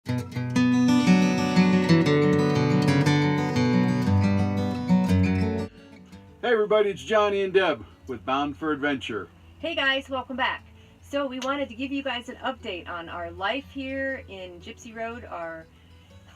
Hey everybody, it's Johnny and Deb with Bound for Adventure. Hey guys, welcome back. So we wanted to give you guys an update on our life here in Gypsy Road, our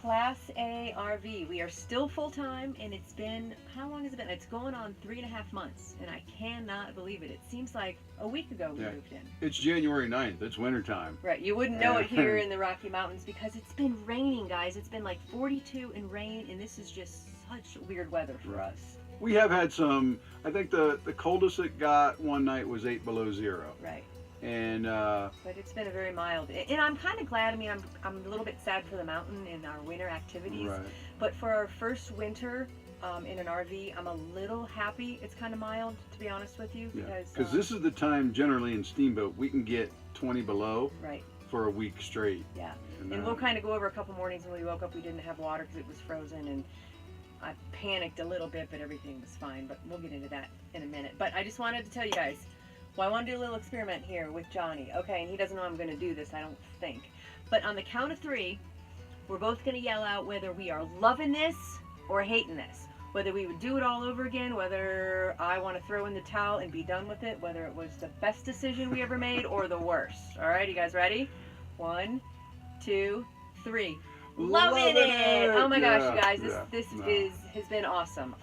Class A RV. We are still full-time, and it's been, how long has it been? It's going on 3.5 months, and I cannot believe it. It seems like a week ago we moved in. It's January 9th. It's wintertime. Right, you wouldn't know it here in the Rocky Mountains because it's been raining, guys. It's been like 42 and rain, and this is just such weird weather for us. We have had some, I think the coldest it got one night was 8 below zero. Right. And but it's been a very mild, and I'm kind of glad. I mean, I'm a little bit sad for the mountain and our winter activities, right. But for our first winter in an RV, I'm a little happy it's kind of mild, to be honest with you, because this is the time generally in Steamboat we can get 20 below right for a week straight. Yeah, and we'll kind of go over a couple mornings when we woke up we didn't have water because it was frozen, and I panicked a little bit, but everything was fine. But we'll get into that in a minute. But I just wanted to tell you guys, well, I want to do a little experiment here with Johnny. Okay, and he doesn't know I'm going to do this, I don't think. But on the count of 3, we're both going to yell out whether we are loving this or hating this. Whether we would do it all over again, whether I want to throw in the towel and be done with it, whether it was the best decision we ever made or the worst. All right, you guys ready? 1, 2, 3. Loving it! Oh my gosh, you guys, this has been awesome.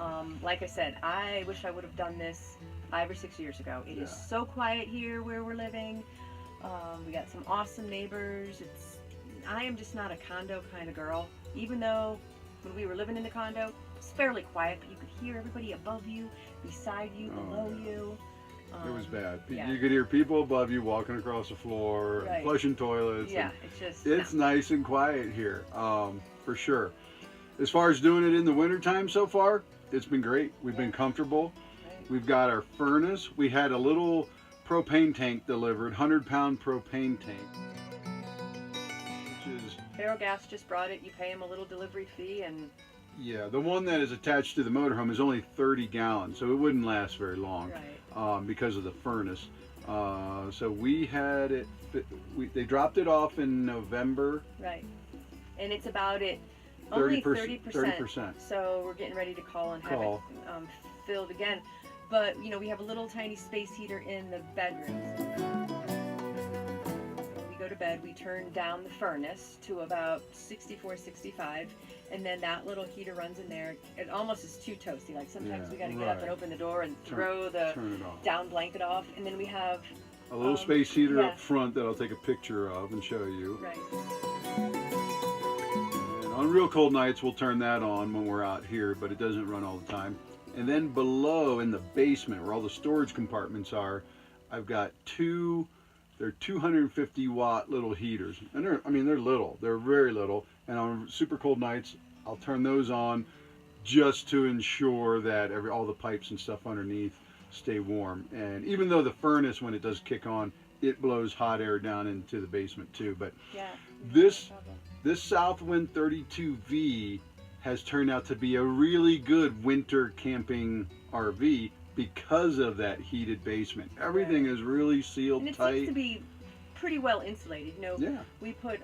Like I said, I wish I would have done this 5 or 6 years ago. It is so quiet here where we're living. We got some awesome neighbors. I am just not a condo kind of girl. Even though when we were living in the condo, it's fairly quiet, but you could hear everybody above you, beside you, below you. It was bad. Yeah. You could hear people above you walking across the floor, flushing toilets. Yeah, it's nice and quiet here, for sure. As far as doing it in the wintertime so far, it's been great. We've been comfortable. Right. We've got our furnace. We had a little propane tank delivered, 100-pound propane tank. Which is... Ferrogas just brought it. You pay them a little delivery fee and... Yeah, the one that is attached to the motorhome is only 30 gallons, so it wouldn't last very long. Right. Because of the furnace. So we had it, they dropped it off in November. Right. And it's about only 30%. So we're getting ready to call and have it filled again. But, you know, we have a little tiny space heater in the bedroom. When we go to bed, we turn down the furnace to about 64, 65. And then that little heater runs in there. It almost is too toasty. Like sometimes we got to get up and open the door and throw the down blanket off. And then we have a little space heater up front that I'll take a picture of and show you. Right. And on real cold nights, we'll turn that on when we're out here, but it doesn't run all the time. And then below in the basement where all the storage compartments are, I've got they're 250 watt little heaters, and they're little. They're very little. And on super cold nights, I'll turn those on just to ensure that all the pipes and stuff underneath stay warm. And even though the furnace, when it does kick on, it blows hot air down into the basement too. But this Southwind 32V has turned out to be a really good winter camping RV because of that heated basement. Everything is really sealed tight. And it seems to be pretty well insulated. You know, we put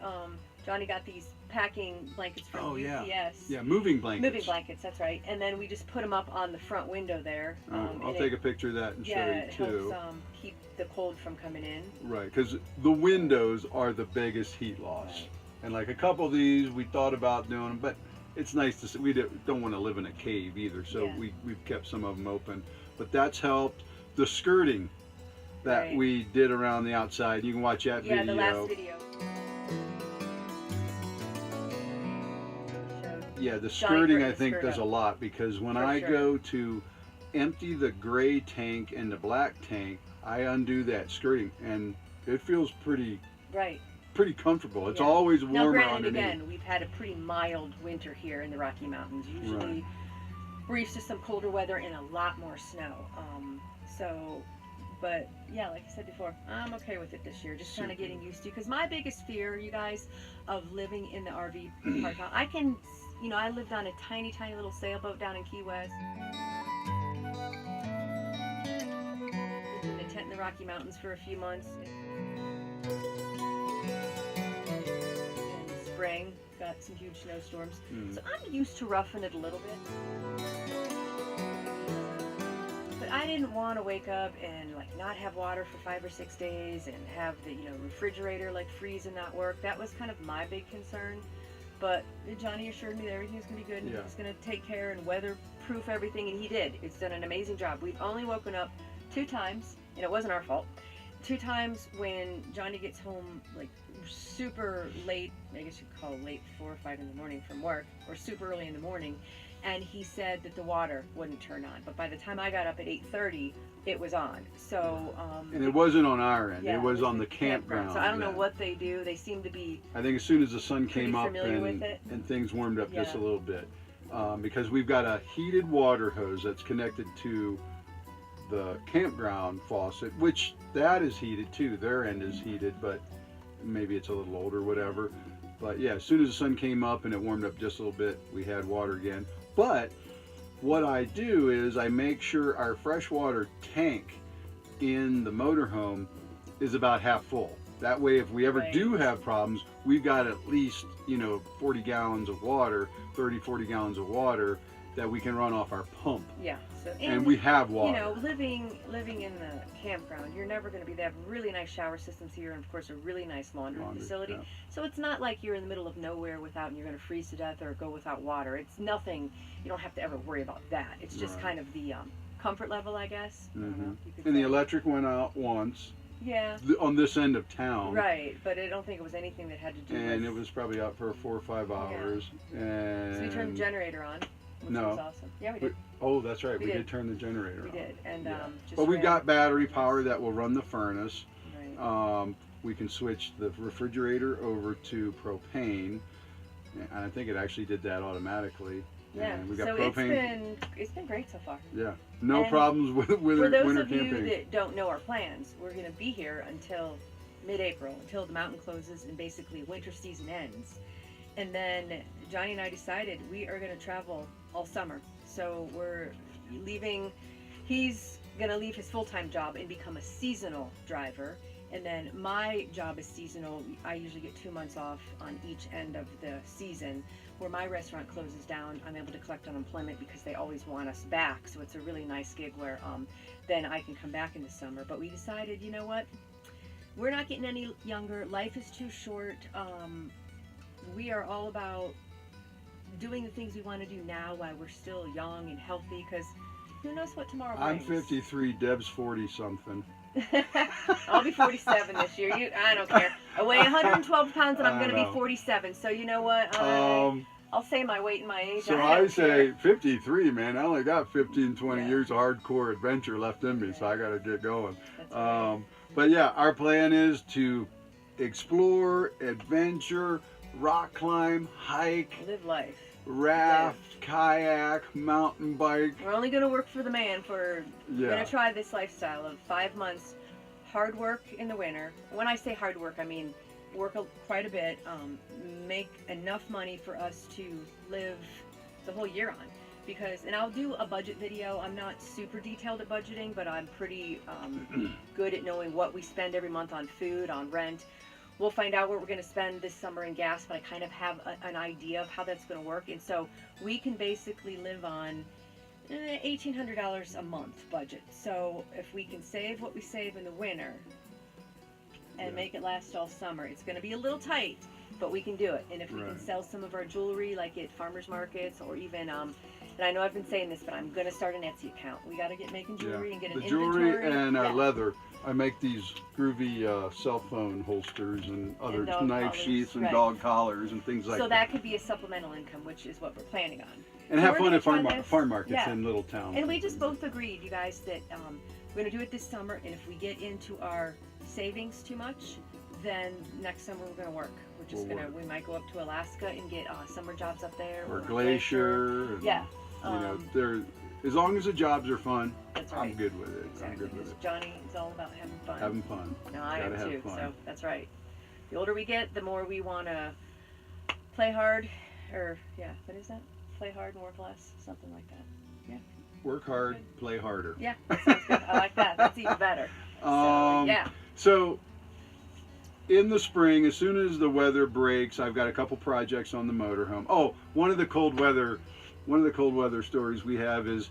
Johnny got these packing blankets from UPS. Yeah, moving blankets. Moving blankets, that's right. And then we just put them up on the front window there. I'll take a picture of that and show you too. It helps keep the cold from coming in. Right, because the windows are the biggest heat loss. Right. And like a couple of these, we thought about doing them, but it's nice to see. We don't want to live in a cave either, so we've kept some of them open. But that's helped. The skirting that we did around the outside, you can watch that video. Yeah, the last video. Yeah, the skirting I think does a lot, because when I go to empty the gray tank and the black tank, I undo that skirting and it feels pretty comfortable. It's always warmer underneath. Again, we've had a pretty mild winter here in the Rocky Mountains. Usually we're used to some colder weather and a lot more snow. But yeah, like I said before, I'm okay with it this year. Just kind of getting used to, because my biggest fear, you guys, of living in the RV park, I lived on a tiny little sailboat down in Key West. Lived in a tent in the Rocky Mountains for a few months. spring, got some huge snowstorms. Mm. So I'm used to roughing it a little bit. But I didn't want to wake up and like not have water for 5 or 6 days and have the refrigerator like freeze and not work. That was kind of my big concern. But Johnny assured me that everything was going to be good and he was going to take care and weatherproof everything, and he did. It's done an amazing job. We've only woken up 2 times, and it wasn't our fault. 2 times when Johnny gets home like super late, I guess you'd call it late, 4 or 5 in the morning from work, or super early in the morning, and he said that the water wouldn't turn on. But by the time I got up at 8:30, it was on. So and it wasn't on our end. yeah, it was on the campground. So I don't know what they do. They seem to be, I think as soon as the sun came up with and things warmed up just a little bit, because we've got a heated water hose that's connected to the campground faucet, which that is heated too. Their end is heated, but maybe it's a little old or whatever. But yeah, as soon as the sun came up and it warmed up just a little bit, we had water again. But what I do is I make sure our freshwater tank in the motorhome is about half full. That way, if we ever do have problems, we've got at least 40 gallons of water, 30, 40 gallons of water that we can run off our pump. Yeah. So and we have water. Living in the campground, you're never going to be. They have really nice shower systems here, and of course a really nice laundry facility. Yeah. So it's not like you're in the middle of nowhere and you're going to freeze to death or go without water. It's nothing. You don't have to ever worry about that. It's just kind of the comfort level, I guess. Mm-hmm. I don't know, and the electric went out once. Yeah. On this end of town. Right, but I don't think it was anything that had to do with. And it was probably out for 4 or 5 hours. Yeah. And so we turned the generator on, which was awesome. Yeah, we did. Oh, that's right. We did turn the generator on. We did, and but we've got battery power that will run the furnace. Right. We can switch the refrigerator over to propane, and I think it actually did that automatically. Yeah, and we got so propane. it's been great so far. Yeah, no problems with for those winter of camping. you that don't know our plans, we're going to be here until mid-April, until the mountain closes and basically winter season ends. And then Johnny and I decided we are going to travel all summer. So we're leaving. He's going to leave his full-time job and become a seasonal driver. And then my job is seasonal. I usually get 2 months off on each end of the season. Where my restaurant closes down, I'm able to collect unemployment because they always want us back. So it's a really nice gig where then I can come back in the summer. But we decided, you know what? We're not getting any younger. Life is too short. We are all about doing the things we want to do now while we're still young and healthy, because who knows what tomorrow brings. I'm 53, Deb's 40-something. I'll be 47 this year. I don't care. I weigh 112 pounds and I'm going to be 47. So you know what? I'll say my weight and my age. So I say 53, man. I only got 15, 20 years of hardcore adventure left in me, so I got to get going. Right. But yeah, our plan is to explore, adventure, rock climb, hike, live life. Raft, kayak, mountain bike. We're only going to work for the man we're going to try this lifestyle of 5 months, hard work in the winter. When I say hard work, I mean work quite a bit, make enough money for us to live the whole year on. And I'll do a budget video. I'm not super detailed at budgeting, but I'm pretty good at knowing what we spend every month on food, on rent. We'll find out what we're going to spend this summer in gas, but I kind of have an idea of how that's going to work. And so we can basically live on $1,800 a month budget. So if we can save what we save in the winter and make it last all summer, it's going to be a little tight, but we can do it. And if we can sell some of our jewelry, like at farmers markets, or even, and I know I've been saying this, but I'm going to start an Etsy account. We got to get making jewelry and get an inventory. Jewelry and leather. I make these groovy cell phone holsters and other knife sheaths and dog collars and things like that. So that could be a supplemental income, which is what we're planning on. And have fun at farm markets in little towns. And we just both agreed, you guys, that we're going to do it this summer, and if we get into our savings too much, then next summer we're going to work. We're just we might go up to Alaska and get summer jobs up there. Or Glacier. And, as long as the jobs are fun, I'm good with it. Exactly. I'm good with it. Johnny is all about having fun. Having fun. No, I am too. So that's right. The older we get, the more we want to play hard, what is that? Play hard and work less, something like that. Yeah. Work hard, play harder. Yeah, that sounds good. I like that. That's even better. So in the spring, as soon as the weather breaks, I've got a couple projects on the motorhome. Oh, one of the cold weather stories we have is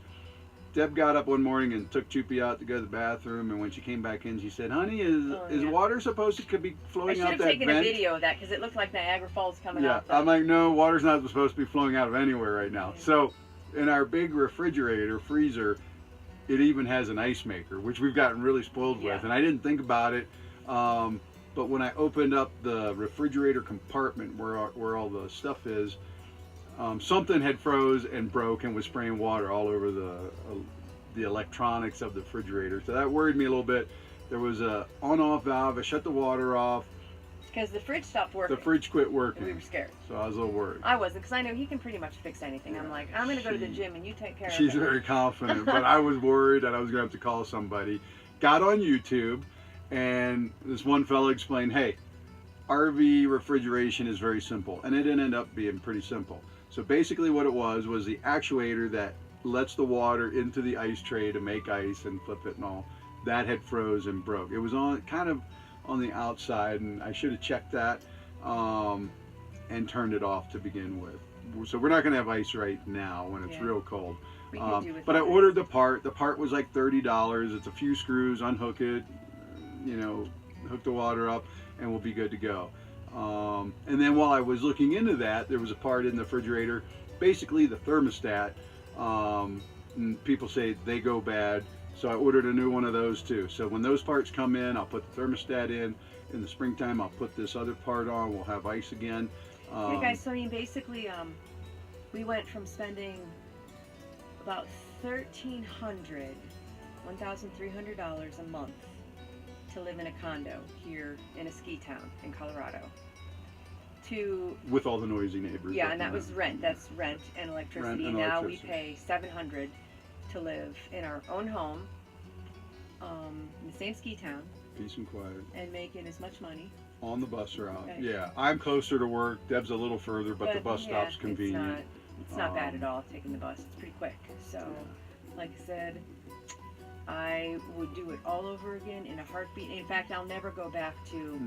Deb got up one morning and took Choopy out to go to the bathroom, and when she came back in, she said, "Honey, is water supposed to be flowing out that vent?" I should have taken a video of that because it looked like Niagara Falls coming out. Yeah, I'm like, no, water's not supposed to be flowing out of anywhere right now. So, in our big refrigerator, freezer, it even has an ice maker, which we've gotten really spoiled with, and I didn't think about it. But when I opened up the refrigerator compartment where all the stuff is, something had froze and broke and was spraying water all over the electronics of the refrigerator. So that worried me a little bit. There was a on-off valve. I shut the water off. Because the fridge stopped working. The fridge quit working. We were scared. So I was a little worried. I wasn't, because I know he can pretty much fix anything. I'm like, I'm going to go to the gym and you take care of it. She's very confident, but I was worried that I was going to have to call somebody. Got on YouTube, and this one fellow explained, hey, RV refrigeration is very simple. And it ended up being pretty simple. So basically what it was the actuator that lets the water into the ice tray to make ice and flip it and all. That had froze and broke. It was kind of on the outside, and I should have checked that and turned it off to begin with. So we're not going to have ice right now when it's real cold. But I ordered the part. The part was like $30. It's a few screws, unhook it, hook the water up, and we'll be good to go. And then while I was looking into that, there was a part in the refrigerator, basically the thermostat. And people say they go bad, so I ordered a new one of those too. So when those parts come in, I'll put the thermostat in. In the springtime, I'll put this other part on. We'll have ice again. Yeah, guys. So I mean, basically, we went from spending about $1,300 a month to live in a condo here in a ski town in Colorado. With all the noisy neighbors. Yeah, and that was rent. That's rent and electricity. Now we pay $700 to live in our own home, in the same ski town. Peace and quiet. And making as much money. On the bus route. Okay. Yeah, I'm closer to work. Deb's a little further, but the bus stop's convenient. It's not bad at all taking the bus. It's pretty quick. So, like I said, I would do it all over again in a heartbeat. In fact, I'll never go back to.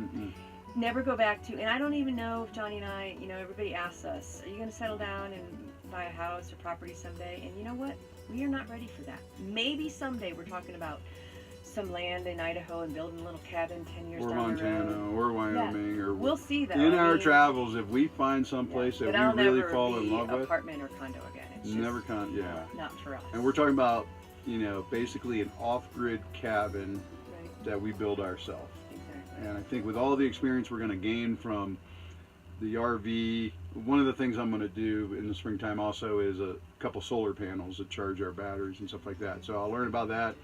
And I don't even know if Johnny and I, everybody asks us, are you going to settle down and buy a house or property someday? And you know what? We are not ready for that. Maybe someday we're talking about some land in Idaho and building a little cabin 10 years down the road. Or Montana, or Wyoming, or we'll see that. In our travels, if we find some place that we really fall in love with, apartment or condo again. It's never just not for us. And we're talking about, basically an off-grid cabin that we build ourselves. And I think with all the experience we're going to gain from the RV, one of the things I'm going to do in the springtime also is a couple solar panels that charge our batteries and stuff like that. So I'll learn about that.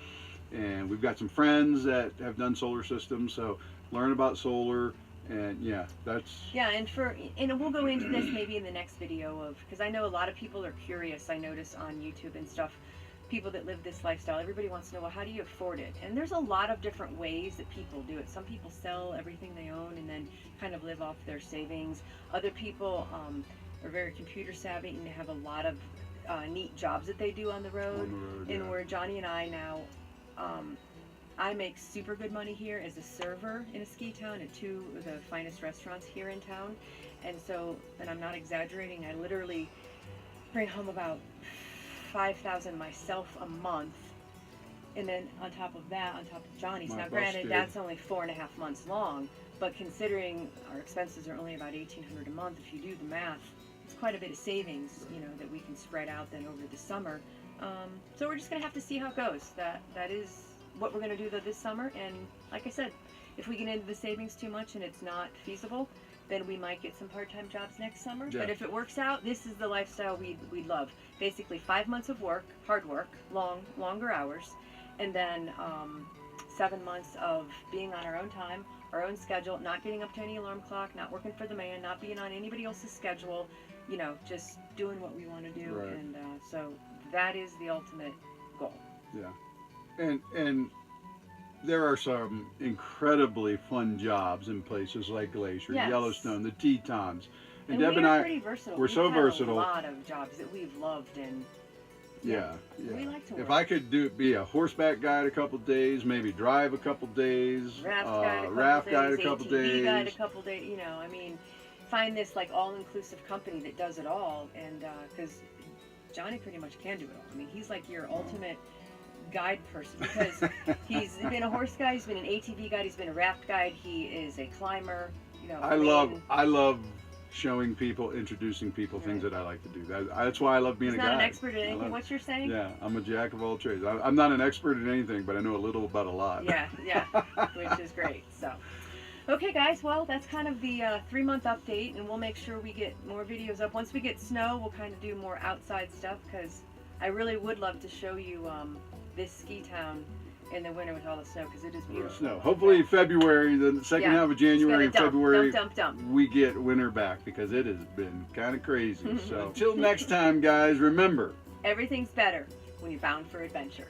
And we've got some friends that have done solar systems, so learn about solar. And and we'll go into this maybe in the next video because I know a lot of people are curious. I notice on YouTube and stuff, people that live this lifestyle, everybody wants to know, well, how do you afford it? And there's a lot of different ways that people do it. Some people sell everything they own and then kind of live off their savings. Other people are very computer savvy and have a lot of neat jobs that they do on the road. And where Johnny and I now, I make super good money here as a server in a ski town at two of the finest restaurants here in town. And I'm not exaggerating, I literally bring home about $5,000 myself a month, and then on top of that, on top of Johnny's. Now, granted, that's only 4.5 months long, but considering our expenses are only about $1,800 a month, if you do the math, it's quite a bit of savings, that we can spread out then over the summer. So we're just gonna have to see how it goes. That is what we're gonna do this summer, and like I said, if we get into the savings too much and it's not feasible, then we might get some part-time jobs next summer. Yeah. But if it works out, this is the lifestyle we'd love. Basically 5 months of work, hard work, longer hours, and then 7 months of being on our own time, our own schedule, not getting up to any alarm clock, not working for the man, not being on anybody else's schedule, just doing what we want to do. Right. And so that is the ultimate goal. Yeah. And there are some incredibly fun jobs in places like Glacier, Yellowstone, the Tetons. And Deb and I, pretty versatile. We're so versatile. A lot of jobs that we've loved, and Yeah. We like to work. If I could be a horseback guide a couple days, maybe drive a couple days, raft guide a couple days, ATV guide a days. couple days. You know, I mean, find this like all-inclusive company that does it all, and because Johnny pretty much can do it all. I mean, he's like your ultimate guide person because he's been a horse guide, he's been an ATV guide, he's been a raft guide, he is a climber. You know, I love showing people, introducing people things that I like to do. That's why I love being he's a guide. not an expert at anything. What you're saying? Yeah, I'm a jack of all trades. I'm not an expert at anything, but I know a little about a lot. Yeah, which is great. So, okay, guys. Well, that's kind of the 3-month update, and we'll make sure we get more videos up. Once we get snow, we'll kind of do more outside stuff because I really would love to show you this ski town in the winter with all the snow because it is beautiful. Snow. Hopefully February, the second half of January and February, dump. we get winter back because it has been kind of crazy. So until next time, guys, remember, everything's better when you're bound for adventure.